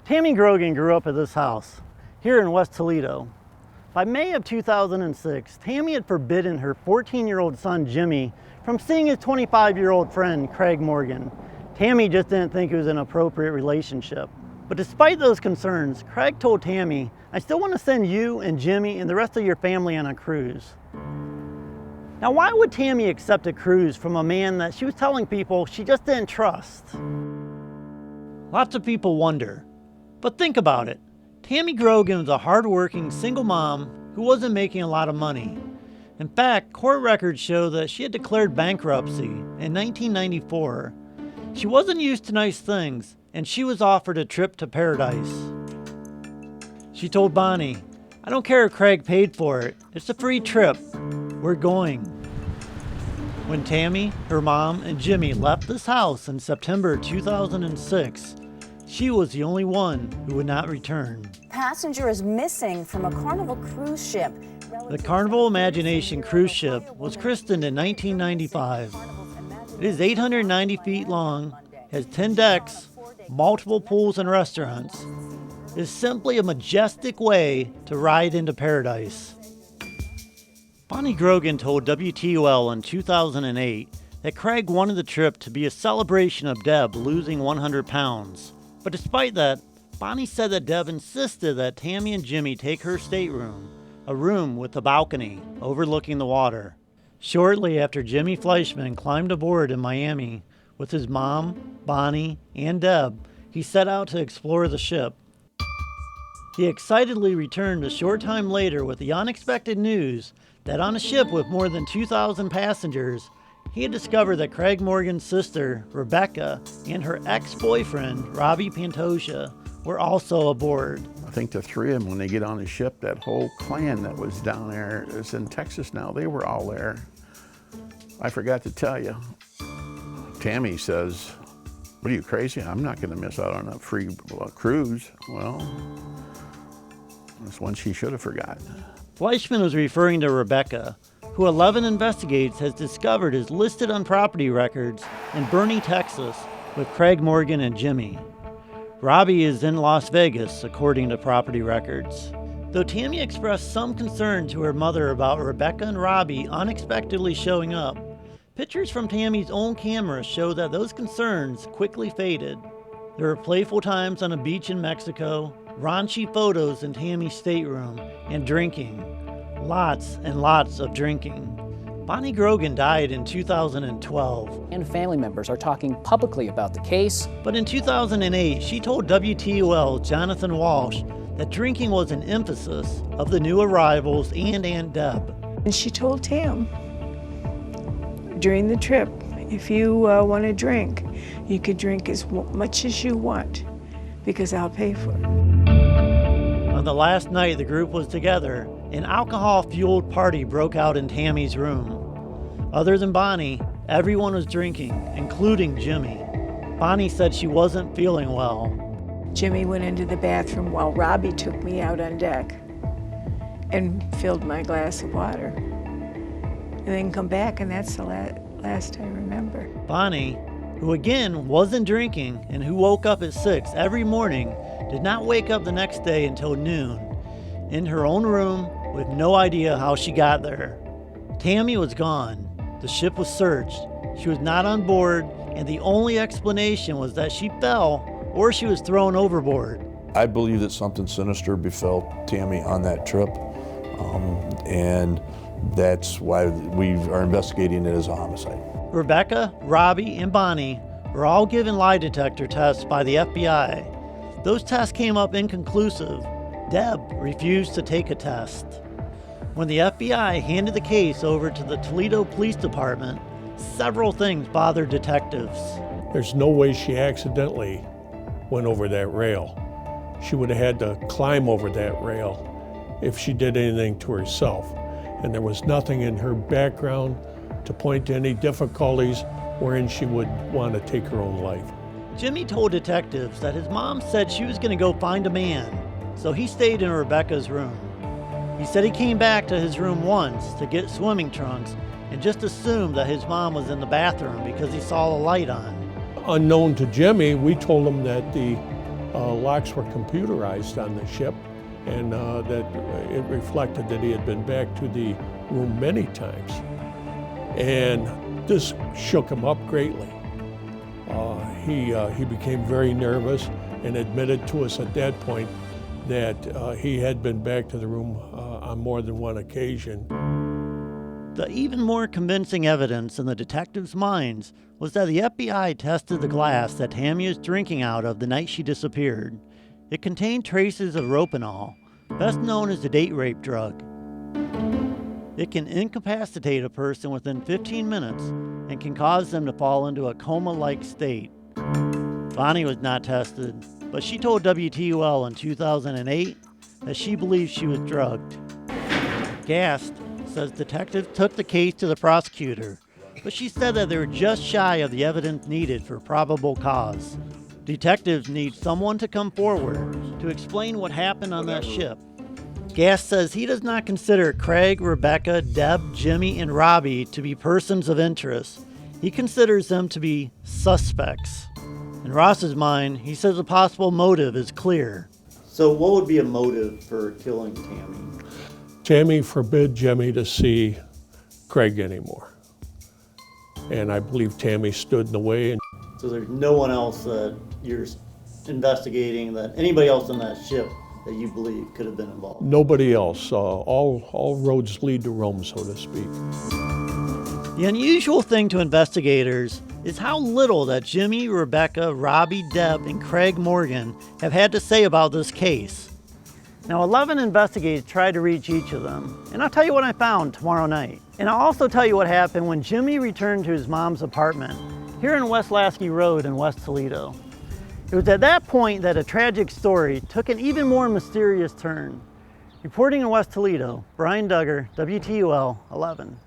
Tammy Grogan grew up at this house here in West Toledo. By May of 2006, Tammy had forbidden her 14-year-old son Jimmy from seeing his 25-year-old friend Craig Morgan. Tammy just didn't think it was an appropriate relationship. But despite those concerns, Craig told Tammy, "I still want to send you and Jimmy and the rest of your family on a cruise." Now, why would Tammy accept a cruise from a man that she was telling people she just didn't trust? Lots of people wonder. But think about it. Tammy Grogan was a hardworking single mom who wasn't making a lot of money. In fact, court records show that she had declared bankruptcy in 1994. She wasn't used to nice things, and she was offered a trip to paradise. She told Bonnie, "I don't care if Craig paid for it. It's a free trip. We're going." When Tammy, her mom, and Jimmy left this house in September 2006, she was the only one who would not return. Passenger is missing from a Carnival cruise ship. The Carnival Imagination cruise ship was christened in 1995. It is 890 feet long, has 10 decks, multiple pools and restaurants. It is simply a majestic way to ride into paradise. Bonnie Grogan told WTOL in 2008 that Craig wanted the trip to be a celebration of Deb losing 100 pounds. But despite that, Bonnie said that Deb insisted that Tammy and Jimmy take her stateroom, a room with a balcony overlooking the water. Shortly after Jimmy Fleischman climbed aboard in Miami with his mom, Bonnie, and Deb, he set out to explore the ship. He excitedly returned a short time later with the unexpected news that on a ship with more than 2,000 passengers, he had discovered that Craig Morgan's sister, Rebecca, and her ex-boyfriend, Robbie Pantoja, were also aboard. I think the three of them, when they get on the ship, that whole clan that was down there is in Texas now. They were all there. I forgot to tell you. Tammy says, "What are you, crazy? I'm not going to miss out on a free cruise." Well, that's one she should have forgotten. Fleischman was referring to Rebecca, who 11 Investigates has discovered is listed on property records in Boerne, Texas, with Craig Morgan and Jimmy. Robbie is in Las Vegas, according to property records. Though Tammy expressed some concern to her mother about Rebecca and Robbie unexpectedly showing up, pictures from Tammy's own camera show that those concerns quickly faded. There were playful times on a beach in Mexico, raunchy photos in Tammy's stateroom, and drinking. Lots and lots of drinking. Bonnie Grogan died in 2012. And family members are talking publicly about the case. But in 2008, she told WTOL Jonathan Walsh that drinking was an emphasis of the new arrivals and Aunt Deb. And she told Tam during the trip, if you want to drink, you could drink as much as you want because I'll pay for it. On the last night the group was together, an alcohol-fueled party broke out in Tammy's room. Other than Bonnie, everyone was drinking, including Jimmy. Bonnie said she wasn't feeling well. Jimmy went into the bathroom while Robbie took me out on deck and filled my glass of water. And then come back, and that's the last I remember. Bonnie, who again wasn't drinking and who woke up at 6 every morning, did not wake up the next day until noon, in her own room with no idea how she got there. Tammy was gone. The ship was searched. She was not on board, and the only explanation was that she fell or she was thrown overboard. I believe that something sinister befell Tammy on that trip, and that's why we are investigating it as a homicide. Rebecca, Robbie, and Bonnie were all given lie detector tests by the FBI. Those tests came up inconclusive. Deb refused to take a test. When the FBI handed the case over to the Toledo Police Department, several things bothered detectives. There's no way she accidentally went over that rail. She would have had to climb over that rail if she did anything to herself. And there was nothing in her background to point to any difficulties wherein she would want to take her own life. Jimmy told detectives that his mom said she was going to go find a man, so he stayed in Rebecca's room. He said he came back to his room once to get swimming trunks and just assumed that his mom was in the bathroom because he saw a light on. Unknown to Jimmy, we told him that the locks were computerized on the ship, and that it reflected that he had been back to the room many times. And this shook him up greatly. He became very nervous and admitted to us at that point that he had been back to the room on more than one occasion. The even more convincing evidence in the detectives' minds was that the FBI tested the glass that Tammy was drinking out of the night she disappeared. It contained traces of ropanol, best known as the date rape drug. It can incapacitate a person within 15 minutes and can cause them to fall into a coma-like state. Bonnie was not tested, but she told WTOL in 2008 that she believed she was drugged. Gast says detectives took the case to the prosecutor, but she said that they were just shy of the evidence needed for probable cause. Detectives need someone to come forward to explain what happened on that ship. Gast says he does not consider Craig, Rebecca, Deb, Jimmy, and Robbie to be persons of interest. He considers them to be suspects. In Ross's mind, he says a possible motive is clear. So what would be a motive for killing Tammy? Tammy forbid Jimmy to see Craig anymore. And I believe Tammy stood in the way. So there's no one else that you're investigating, that anybody else on that ship that you believe could have been involved? Nobody else. All roads lead to Rome, so to speak. The unusual thing to investigators is how little that Jimmy, Rebecca, Robbie, Deb, and Craig Morgan have had to say about this case. Now, 11 investigators tried to reach each of them, and I'll tell you what I found tomorrow night. And I'll also tell you what happened when Jimmy returned to his mom's apartment here in West Lasky Road in West Toledo. It was at that point that a tragic story took an even more mysterious turn. Reporting in West Toledo, Brian Duggar, WTOL 11.